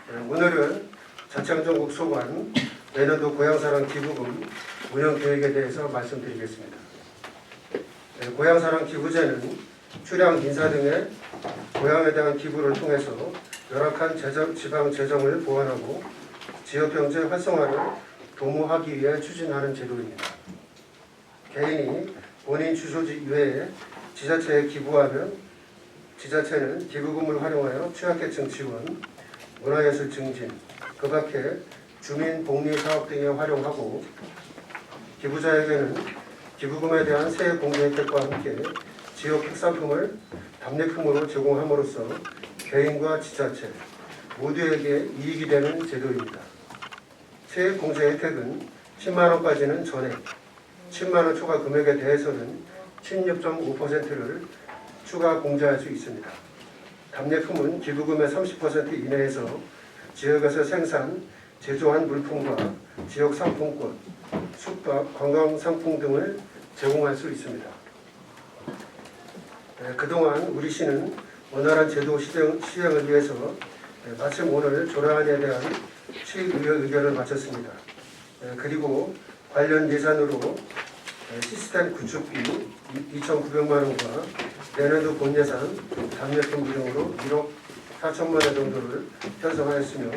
오늘은 자치행정국 소관 내년도 고향사랑 기부금 운영계획에 대해서 말씀드리겠습니다. 고향사랑 기부제는 출향, 인사 등의 고향에 대한 기부를 통해서 열악한 지방 재정을 보완하고 지역경제 활성화를 도모하기 위해 추진하는 제도입니다. 개인이 본인 주소지 이외에 지자체에 기부하면 지자체는 기부금을 활용하여 취약계층 지원, 문화예술 증진, 그 밖에 주민 복리 사업 등에 활용하고 기부자에게는 기부금에 대한 세액 공제 혜택과 함께 지역 특산품을 답례품으로 제공함으로써 개인과 지자체 모두에게 이익이 되는 제도입니다. 세액 공제 혜택은 10만원까지는 전액, 10만원 초과 금액에 대해서는 16.5%를 추가 공제할 수 있습니다. 답례품은 기부금의 30% 이내에서 지역에서 생산, 제조한 물품과 지역 상품권, 숙박, 관광상품 등을 제공할 수 있습니다. 그동안 우리 시는 원활한 제도 시행을 위해서 마침 오늘 조례안에 대한 시의회 의견을 마쳤습니다. 그리고 관련 예산으로 시스템 구축비 2,900만 원과 내년도 본 예산 답례품 비용으로 1억 4천만 원 정도를 편성하였으며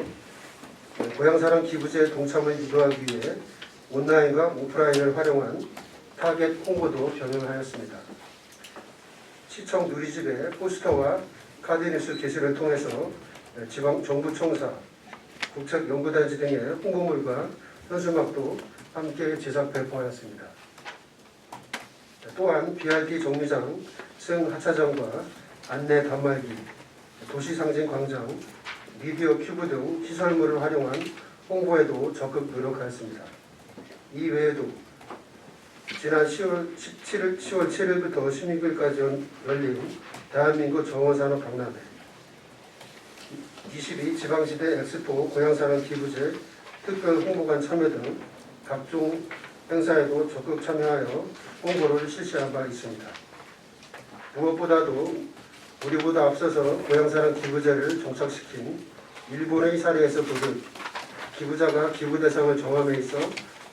고향사랑 기부제 동참을 유도하기 위해 온라인과 오프라인을 활용한 타겟 홍보도 병행하였습니다. 시청 누리집의 포스터와 카드뉴스 게시를 통해서 지방 정부청사, 국책연구단지 등의 홍보물과 현수막도 함께 제작 배포하였습니다. 또한 BRT 정류장, 승하차장과 안내 단말기, 도시상징 광장, 미디어 큐브 등 시설물을 활용한 홍보에도 적극 노력하였습니다. 이 외에도 지난 10월 7일부터 16일까지 열린 대한민국 정원산업 박람회, 22 지방시대 엑스포 고향사랑 기부제 특별 홍보관 참여 등 각종 행사에도 적극 참여하여 홍보를 실시한 바 있습니다. 무엇보다도 우리보다 앞서서 고향사랑 기부제를 정착시킨 일본의 사례에서 보듯 기부자가 기부 대상을 정함에 있어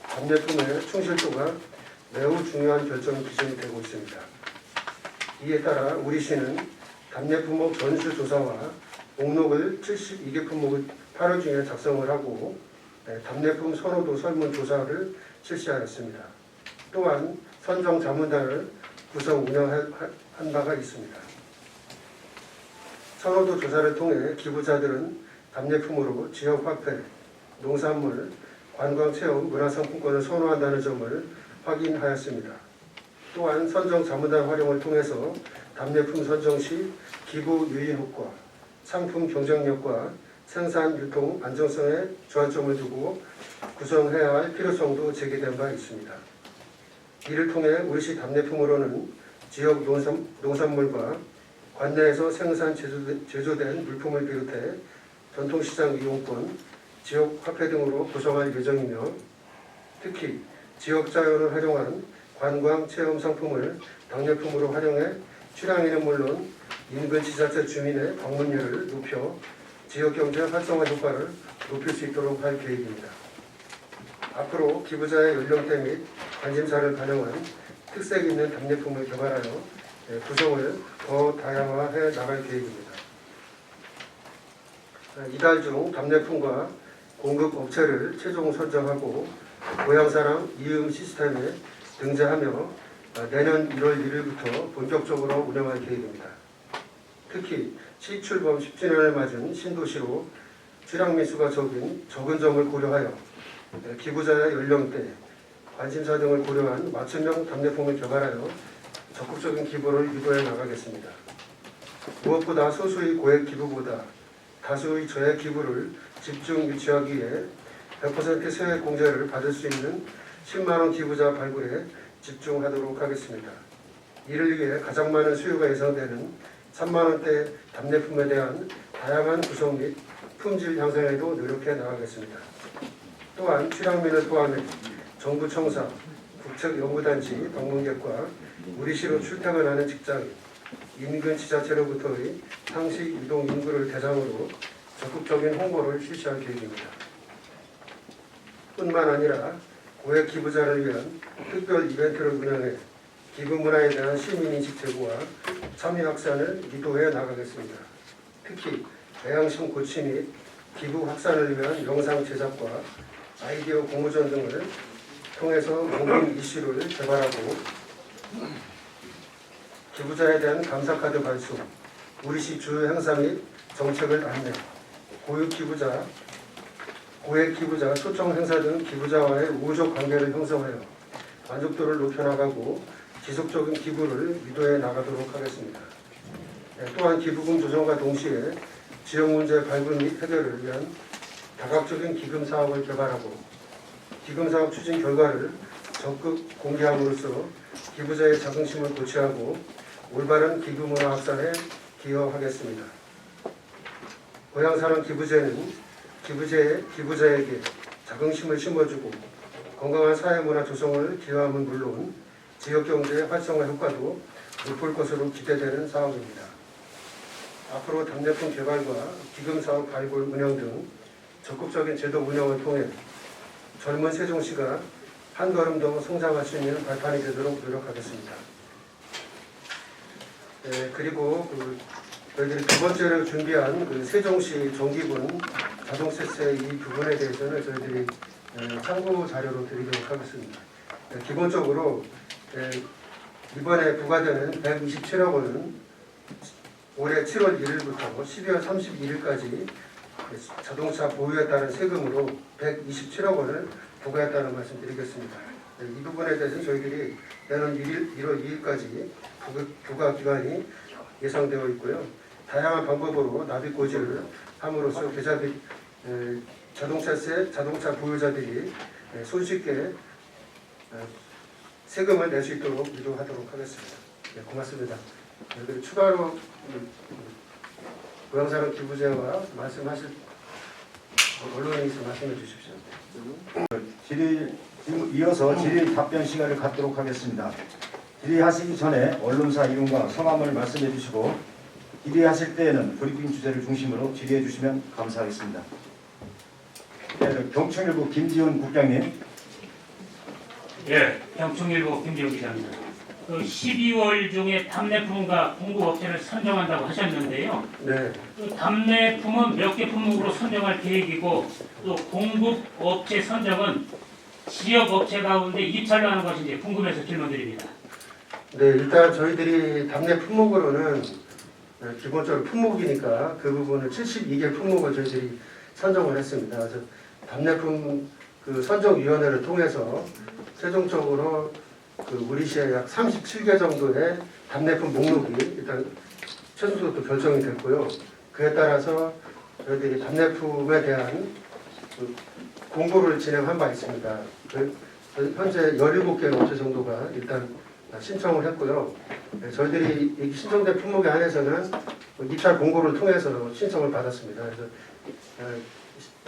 답례품의 충실도가 매우 중요한 결정 기준이 되고 있습니다. 이에 따라 우리 시는 답례품목 전수 조사와 목록을 72개 품목을 8월 중에 작성을 하고 답례품 선호도 설문조사를 실시하였습니다. 또한 선정 자문단을 구성 운영한 바가 있습니다. 선호도 조사를 통해 기부자들은 답례품으로 지역화폐, 농산물, 관광체험, 문화상품권을 선호한다는 점을 확인하였습니다. 또한 선정 자문단 활용을 통해서 답례품 선정 시 기부 유인 효과, 상품 경쟁력과 생산, 유통, 안정성에 주안점을 두고 구성해야 할 필요성도 제기된 바 있습니다. 이를 통해 우리시 답례품으로는 지역 농산물과 관내에서 생산 제조된 물품을 비롯해 전통시장 이용권, 지역 화폐 등으로 구성할 예정이며 특히 지역 자연을 활용한 관광 체험 상품을 답례품으로 활용해 출향에는 물론 인근 지자체 주민의 방문율을 높여 지역경제 활성화 효과를 높일 수 있도록 할 계획입니다. 앞으로 기부자의 연령대 및 관심사를 반영한 특색 있는 답례품을 개발하여 구성을 더 다양화해 나갈 계획입니다. 이달 중 답례품과 공급 업체를 최종 선정하고 고향사랑 이음 시스템에 등재하며 내년 1월 1일부터 본격적으로 운영할 계획입니다. 특히 시출범 10주년을 맞은 신도시로 출향 밀수가 적은 점을 고려하여 기부자의 연령대, 관심사 등을 고려한 맞춤형 답례품을 개발하여 적극적인 기부를 유도해 나가겠습니다. 무엇보다 소수의 고액 기부보다 다수의 저액 기부를 집중 유치하기 위해 100% 세액 공제를 받을 수 있는 10만원 기부자 발굴에 집중하도록 하겠습니다. 이를 위해 가장 많은 수요가 예상되는 3만원대 답례품에 대한 다양한 구성 및 품질 향상에도 노력해 나가겠습니다. 또한 출향민을 포함해 정부청사, 국책연구단지 방문객과 우리시로 출퇴근하는 직장인, 인근 지자체로부터의 상시 이동 인구를 대상으로 적극적인 홍보를 실시할 계획입니다. 뿐만 아니라 고액 기부자를 위한 특별 이벤트를 운영해 기부 문화에 대한 시민인식 제고와 참여 확산을 유도해 나가겠습니다. 특히 애양심 고치 및 기부 확산을 위한 영상 제작과 아이디어 공모전 등을 통해서 공공 이슈를 개발하고 기부자에 대한 감사카드 발송, 우리시 주요 행사 및 정책을 안내, 고액 기부자 초청 행사 등 기부자와의 우호적 관계를 형성하여 만족도를 높여나가고 지속적인 기부를 유도해 나가도록 하겠습니다. 또한 기부금 조정과 동시에 지역 문제 발굴 및 해결을 위한 다각적인 기금 사업을 개발하고 기금 사업 추진 결과를 적극 공개함으로써 기부자의 자긍심을 고취하고 올바른 기부 문화 확산에 기여하겠습니다. 고향사랑 기부제는 기부자에게 자긍심을 심어주고 건강한 사회문화 조성을 기여함은 물론 지역경제의 활성화 효과도 높을 것으로 기대되는 사업입니다. 앞으로 답례품 개발과 기금사업 발굴 운영 등 적극적인 제도 운영을 통해 젊은 세종시가 한 걸음 더 성장할 수 있는 발판이 되도록 노력하겠습니다. 그리고 저희들이 두 번째로 준비한 세종시 정기분 자동세세 이 부분에 대해서는 저희들이 참고 자료로 드리도록 하겠습니다. 기본적으로 이번에 부과되는 127억 원은 올해 7월 1일부터 12월 31일까지 자동차 보유에 따른 세금으로 127억 원을 부과했다는 말씀 드리겠습니다. 이 부분에 대해서는 저희들이 내년 1월 2일까지 부과 기간이 예상되어 있고요. 다양한 방법으로 납입 고지를 함으로써 계좌비 자동차 보유자들이 손쉽게 세금을 낼 수 있도록 유도하도록 하겠습니다. 네, 고맙습니다. 그리고 추가로 고향사랑 기부제와 말씀하실 언론에서 말씀해 주십시오. 이어서 질의 답변 시간을 갖도록 하겠습니다. 질의하시기 전에 언론사 이름과 성함을 말씀해 주시고 질의하실 때에는 브리핑 주제를 중심으로 질의해 주시면 감사하겠습니다. 네, 경충일보 김지훈 국장님. 예, 경충일보 김지훈 기자입니다. 12월 중에 답례품과 공급업체를 선정한다고 하셨는데요. 네. 답례품은 몇 개 품목으로 선정할 계획이고 또 공급업체 선정은 지역업체 가운데 입찰로 하는 것인지 궁금해서 질문드립니다. 네, 일단 저희들이 답례 품목으로는 기본적으로 품목이니까 그 부분을 72개 품목을 저희들이 선정을 했습니다. 그래서 답례품 선정위원회를 통해서 최종적으로 우리시에 약 37개 정도의 답례품 목록이 일단 최종적으로 결정이 됐고요. 그에 따라서 저희들이 답례품에 대한 공고를 진행한 바 있습니다. 현재 17개 업체 정도가 일단 신청을 했고요. 저희들이 신청된 품목에 한해서는 입찰 공고를 통해서 신청을 받았습니다. 그래서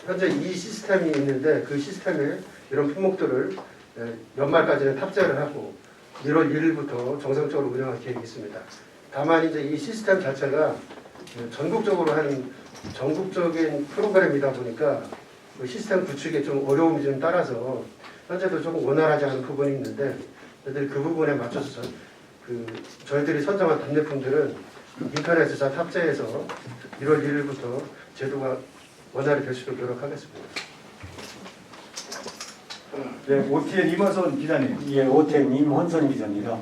현재 이 시스템이 있는데 그 시스템에 이런 품목들을 연말까지는 탑재를 하고 1월 1일부터 정상적으로 운영할 계획이 있습니다. 다만 이제 이 시스템 자체가 전국적으로 하는 전국적인 프로그램이다 보니까 그 시스템 구축에 좀 어려움이 좀 따라서 현재도 조금 원활하지 않은 부분이 있는데 저희들이 그 부분에 맞춰서 저희들이 선정한 답례품들은 인터넷에 잘 탑재해서 1월 1일부터 제도가 원활히 될 수 있도록 노력하겠습니다. 네, OTN 임원선 기자님. 예, OTN 임원선 기자입니다.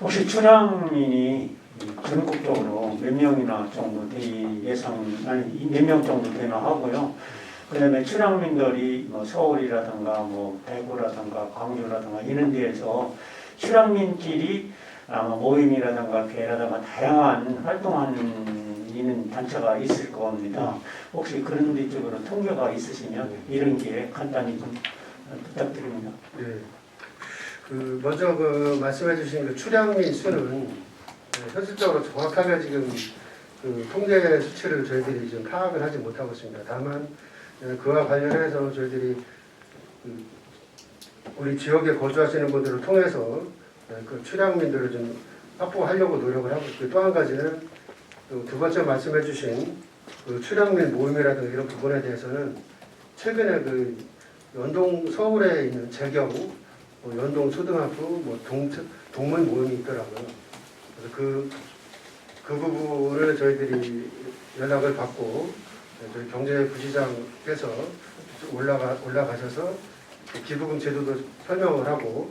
혹시 출향민이 전국적으로 몇 명이나 정도 몇 명 정도 되나 하고요. 그다음에 출향민들이 뭐 서울이라든가 뭐 대구라든가 광주라든가 이런 데에서 출향민끼리 아마 모임이라든가 회라든가 다양한 활동하는 이런 단체가 있을 겁니다. 혹시 그런 데 쪽으로 통계가 있으시면 이런 게 간단히 좀 부탁드립니다. 네. 먼저 말씀해 주신 출향민 수는 현실적으로 정확하게 지금 통계 수치를 저희들이 좀 파악을 하지 못하고 있습니다. 다만 그와 관련해서 저희들이 우리 지역에 거주하시는 분들을 통해서 그 출향민들을 좀 확보하려고 노력을 하고 있고 또 한 가지는 두 번째 말씀해 주신 그 출향민 모임이라든가 이런 부분에 대해서는 최근에 그 연동 서울에 있는 재경, 뭐 연동 초등학교, 뭐 동문 모임이 있더라고요. 그래서 그 부분을 저희들이 연락을 받고 저희 경제부시장께서 올라가셔서 기부금 제도도 설명을 하고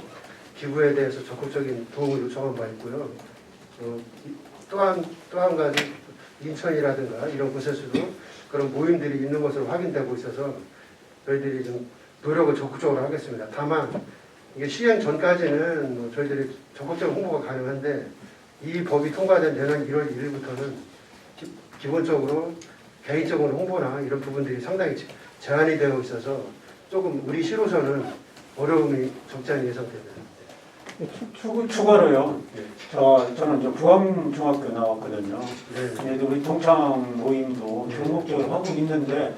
기부에 대해서 적극적인 도움을 요청한 바 있고요. 또 한 가지 인천이라든가 이런 곳에서도 그런 모임들이 있는 것으로 확인되고 있어서 저희들이 좀 노력을 적극적으로 하겠습니다. 다만 이게 시행 전까지는 뭐 저희들이 적극적인 홍보가 가능한데 이 법이 통과된 내년 1월 1일부터는 기본적으로 개인적으로 홍보나 이런 부분들이 상당히 제한이 되어 있어서 조금 우리 시로서는 어려움이 적지 않게 예상됩니다. 추가로요. 저는 저 부암중학교 나왔거든요. 네. 그래도 우리 동창 모임도 전국적으로 하고 있는데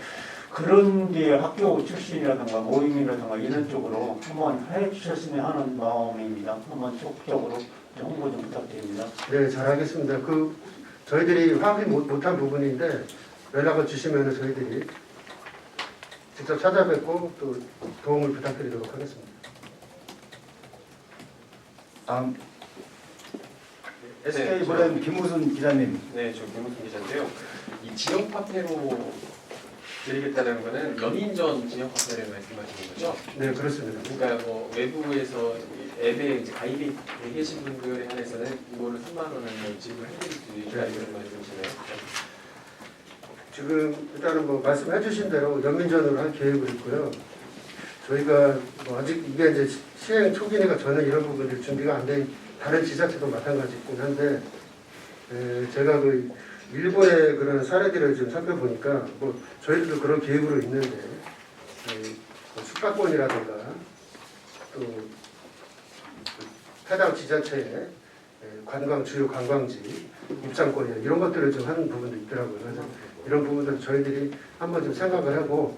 그런 데 학교 출신이라든가 모임이라든가 이런 쪽으로 한번 해주셨으면 하는 마음입니다. 한번 적극적으로 홍보 좀 부탁드립니다. 네, 잘하겠습니다. 저희들이 확인 못한 부분인데 연락을 주시면 저희들이 직접 찾아뵙고 또 도움을 부탁드리도록 하겠습니다. 다음 SK 보냄 김우순 기자님. 네, 저 김우순 기자인데요. 이 지역 화폐로 드리겠다는 거는 연인전 지역 화폐를 말씀하시는 거죠? 네, 그렇습니다. 그러니까 뭐 외부에서 앱에 이제 가입이 돼 계신 분들에 한해서는 이거를 3만 원을 지불해드릴 수 있다 이런 말씀이시나요? 지금 일단은 뭐 말씀해 주신 대로 연민전으로 할 계획을 있고요. 저희가 뭐 아직 이게 이제 시행 초기니까 저는 이런 부분들이 준비가 안 된 다른 지자체도 마찬가지긴 한데 제가 그 일본의 그런 사례들을 좀 살펴보니까 뭐 저희들도 그런 계획으로 있는데 뭐 숙박권이라든가 또 해당 지자체의 주요 관광지 입장권이나 이런 것들을 좀 하는 부분도 있더라고요. 그래서 이런 부분들 저희들이 한번 좀 생각을 하고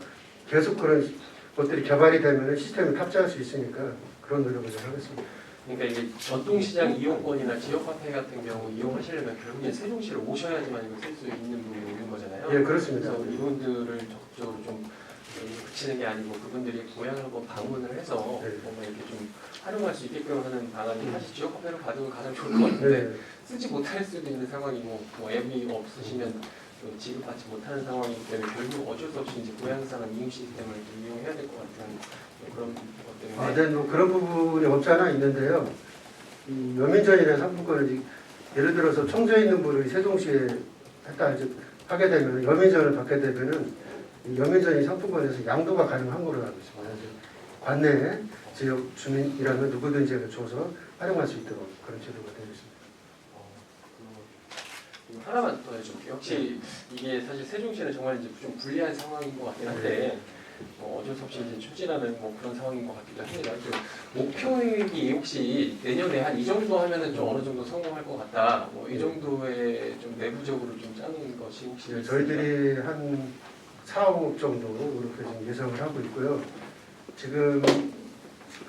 계속 그런 것들이 개발이 되면 시스템을 탑재할 수 있으니까 그런 노력을 좀 하겠습니다. 그러니까 이게 전통시장 이용권이나 지역 화폐 같은 경우 이용하시려면 결국엔 세종시를 오셔야지만 이거 쓸 수 있는 부분이 있는 거잖아요. 예, 그렇습니다. 그래서 이분들을 적극적으로 좀 붙이는 게 아니고 그분들이 고향을 한번 방문을 해서 네. 뭔가 이렇게 좀 활용할 수 있게끔 하는 방안이 사실 지역 화폐로 받으면 가장 좋을 것 같은데 네. 쓰지 못할 수도 있는 상황이고 뭐 앱이 없으시면 또 지급받지 못하는 상황이기 때문에 결국 어쩔 수 없이 이제 고향 사람 이용 시스템을 좀 이용해야 될 것 같은 그런 것 때문에 네, 뭐 그런 부분이 없지 않아 있는데요. 이 연민전이라는 상품권을 예를 들어서 청주에 있는 분이 세종시에 했다 이제 하게 되면 연민전을 받게 되면은 이 연민전이 상품권에서 양도가 가능한 걸로 알고 있습니다. 그래서 관내 지역 주민이라면 누구든지 줘서 활용할 수 있도록 그런 제도가 되어 있습니다. 하나만 더 해줄게요. 혹시 이게 사실 세종시는 정말 이제 좀 불리한 상황인 것 같긴 한데 어쩔 수 없이 이제 추진하는 뭐 그런 상황인 것 같기도 합니다. 그 목표액이 혹시 내년에 한 이 정도 하면은 좀 어느 정도 성공할 것 같다. 뭐 이 정도의 좀 내부적으로 좀 짜는 것이 혹시 네, 저희들이 한 4, 5억 정도 이렇게 좀 예상을 하고 있고요. 지금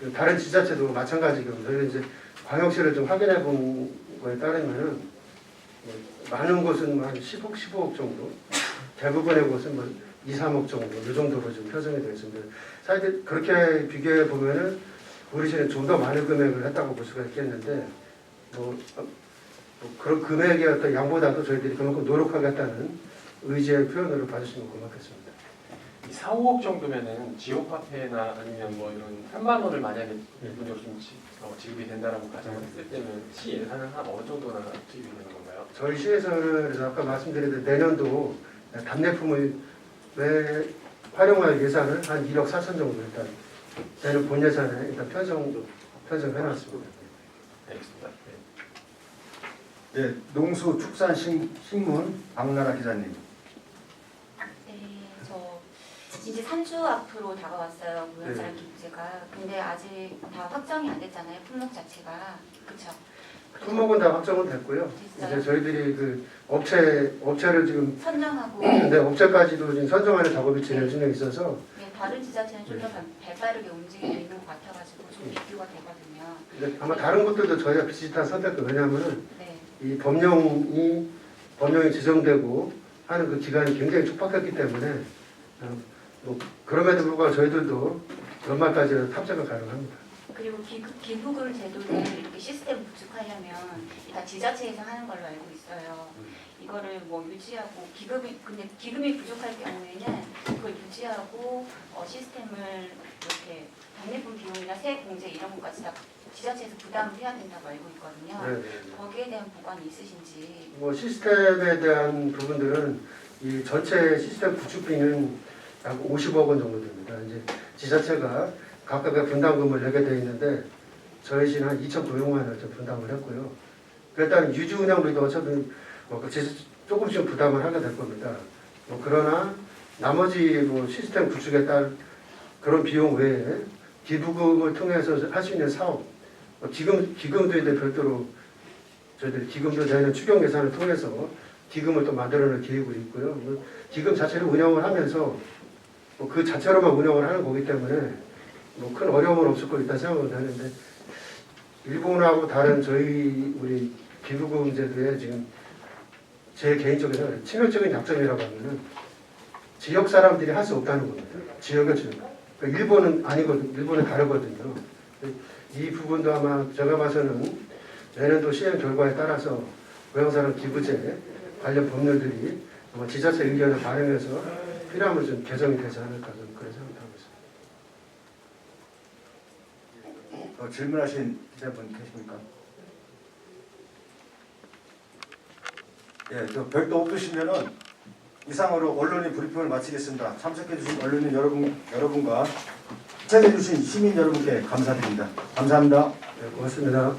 그 다른 지자체도 마찬가지고 저희 이제 광역시를 좀 확인해 본 거에 따르면은 많은 곳은 한 10억, 15억 정도, 대부분의 곳은 뭐 2, 3억 정도, 이 정도로 좀 편성이 되어 있습니다. 사실 그렇게 비교해 보면은 우리 시는 좀 더 많은 금액을 했다고 볼 수가 있겠는데, 뭐 그런 금액의 어떤 양보다도 저희들이 그만큼 노력하겠다는 의지의 표현으로 봐주시면 고맙겠습니다. 이 4, 5억 정도면은 지역 화폐나 아니면 뭐 이런 3만 원을 만약에 일분적으로 좀 지급이 된다라고 가정을 했을 때는 시 예산은 한 어느 정도나 투입이 되는 건가요? 저희 시에서는 그래서 아까 말씀드린 내년도 답례품을 활용할 예산을 한 1억 4천 정도 일단 내년 본 예산에 일단 편성해놨습니다. 알겠습니다. 네, 농수축산식문 박나라 기자님. 네, 저 이제 3주 앞으로 다가왔어요. 무역자랑 기부제가. 근데 아직 다 확정이 안 됐잖아요. 품목 자체가. 그렇죠? 품목은 다 확정은 됐고요. 됐어요? 이제 저희들이 그 업체를 지금 선정하고 네, 업체까지도 지금 선정하는 작업이 진행 중에 있어서 네, 다른 지자체는 좀 더 발빠르게 움직이고 있는 것 같아가지고 좀 비교가 되거든요. 근데 아마 다른 것들도 저희가 비슷한 선택도 왜냐하면은 네, 이 법령이 지정되고 하는 그 기간이 굉장히 촉박했기 때문에 뭐 그럼에도 불구하고 저희들도 연말까지는 탑재가 가능합니다. 그리고 기부금 제도를 이렇게 시스템 구축하려면 다 지자체에서 하는 걸로 알고 있어요. 이거를 뭐 유지하고 근데 기금이 부족할 경우에는 그걸 유지하고 시스템을 이렇게 답례품 비용이나 세액 공제 이런 것까지 다 지자체에서 부담을 해야 된다고 알고 있거든요. 네. 거기에 대한 보관이 있으신지. 뭐 시스템에 대한 부분들은 이 전체 시스템 구축비는 약 50억 원 정도 됩니다. 이제 지자체가 각각의 분담금을 내게 되어 있는데 저희 시는 한 2,900만 원을 좀 분담을 했고요. 일단 유지 운영비도 어차피 조금씩 부담을 하게 될 겁니다. 뭐 그러나 나머지 뭐 시스템 구축에 따른 그런 비용 외에 기부금을 통해서 할 수 있는 사업, 기금도 이제 별도로 저희들 기금도 저희는 추경 예산을 통해서 기금을 또 만들어낼 계획이 있고요. 기금 자체를 운영을 하면서 그 자체로만 운영을 하는 거기 때문에 뭐 큰 어려움은 없을 거 일단 생각을 하는데 일본하고 다른 우리 기부금 제도에 지금 제 개인적인 생각에 치명적인 약점이라고 하면은 지역 사람들이 할 수 없다는 겁니다. 지역의 지역. 그러니까 일본은 아니거든요. 일본은 다르거든요. 이 부분도 아마 제가 봐서는 내년도 시행 결과에 따라서 고향사랑 기부제 관련 법률들이 아마 지자체 의견을 반영해서 필요하면 좀 개정이 되지 않을까 저는 그런 생각을 하고 있습니다. 질문하신 기자분 계십니까? 예, 저 별도 없으시면은 이상으로 언론인 브리핑을 마치겠습니다. 참석해주신 언론인 여러분과 시청해주신 시민 여러분께 감사드립니다. 감사합니다. 네, 고맙습니다.